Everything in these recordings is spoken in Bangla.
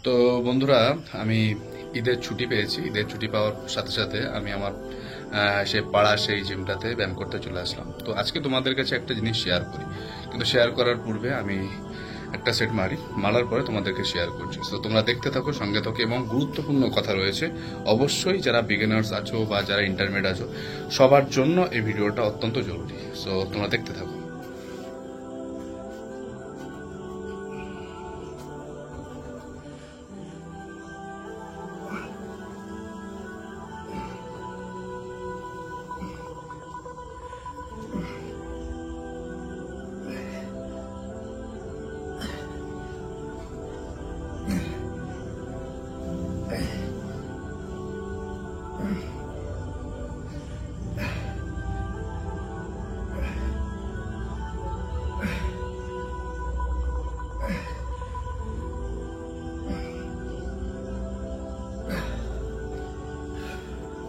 তো বন্ধুরা, আমি ঈদের ছুটি পেয়েছি। ঈদের ছুটি পাওয়ার সাথে সাথে আমি আমার সেই পাড়া সেই জিমটাতে ব্যায়াম করতে চলে আসলাম। তো আজকে তোমাদের কাছে একটা জিনিস শেয়ার করি, কিন্তু শেয়ার করার পূর্বে আমি একটা সেট মারার পরে তোমাদেরকে শেয়ার করছি। তো তোমরা দেখতে থাকো, সঙ্গে থাকো, এবং গুরুত্বপূর্ণ কথা রয়েছে। অবশ্যই যারা বিগিনার্স আছো বা যারা ইন্টারমিডিয়েট আছো, সবার জন্য এই ভিডিওটা অত্যন্ত জরুরি। সো তোমরা দেখতে থাকো।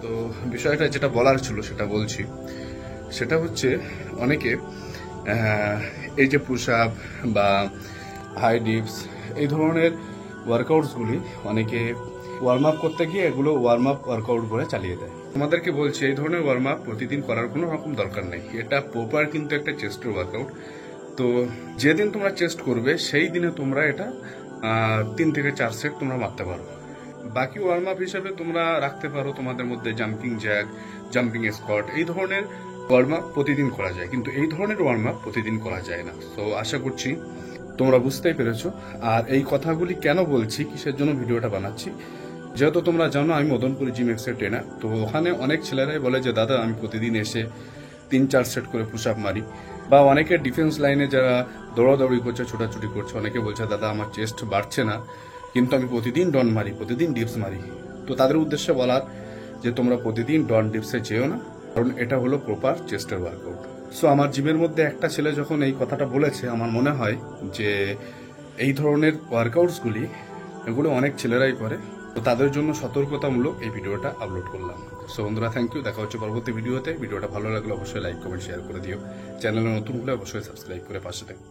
তো বিষয়টা যেটা বলার ছিল সেটা বলছি। সেটা হচ্ছে, অনেকে এই যে পুশ আপ বা হাই ডিপস এই ধরনের ওয়ার্কআউটসগুলি অনেকে ওয়ার্ম আপ করতে গিয়ে এগুলো ওয়ার্ম আপ ওয়ার্কআউট বলে চালিয়ে দেয়। তোমাদেরকে বলছি, এই ধরনের ওয়ার্ম আপ প্রতিদিন করার কোনো রকম দরকার নেই। এটা প্রপার কিন্তু একটা চেস্টের ওয়ার্কআউট। তো যেদিন তোমরা চেস্ট করবে সেই দিনে তোমরা এটা 3 থেকে 4 সেট তোমরা মারতে পারো। বাকি ওয়ার্ম আপ হিসেবে তোমরা রাখতে পারো তোমাদের মধ্যে জাম্পিং জ্যাক, জাম্পিং স্কোয়াট, এই ধরনের ওয়ার্ম আপ প্রতিদিন করা যায়, কিন্তু এই ধরনের ওয়ার্ম আপ প্রতিদিন করা যায় না। তো আশা করছি তোমরা বুঝতেই পেরেছো। আর এই কথাগুলি কেন বলছি, কিসের জন্য ভিডিওটা বানাচ্ছি, যেহেতু তোমরা জানো আমি মদনপুরি জিম এক্সের ট্রেনার। তো ওখানে অনেক ছেলেরাই বলে যে দাদা আমি প্রতিদিন এসে 3-4 সেট করে পুশ আপ মারি, বা অনেকে ডিফেন্স লাইনে যারা দৌড়াদৌড়ি করছে, ছোটাছুটি করছে, অনেকে বলছে দাদা আমার চেস্ট বাড়ছে না, কিন্তু আমি প্রতিদিন ডন মারি, প্রতিদিন ডিপস মারি। তো তাদের উদ্দেশ্যে বলার যে তোমরা প্রতিদিন ডন ডিপসে যেও না, কারণ এটা হলো প্রপার চেস্টের ওয়ার্কআউট। সো আমার জিমের মধ্যে একটা ছেলে যখন এই কথাটা বলেছে, আমার মনে হয় যে এই ধরনের ওয়ার্কআউটসগুলি এগুলো অনেক ছেলেরাই করে। তো তাদের জন্য সতর্কতামূলক এই ভিডিওটা আপলোড করলাম। সো বন্ধুরা, থ্যাংক ইউ। দেখা হচ্ছে পরবর্তী ভিডিওতে। ভিডিওটা ভালো লাগলে অবশ্যই লাইক, কমেন্ট, শেয়ার করে দিও। চ্যানেলে নতুন হলে অবশ্যই সাবস্ক্রাইব করে পাশে থাকো।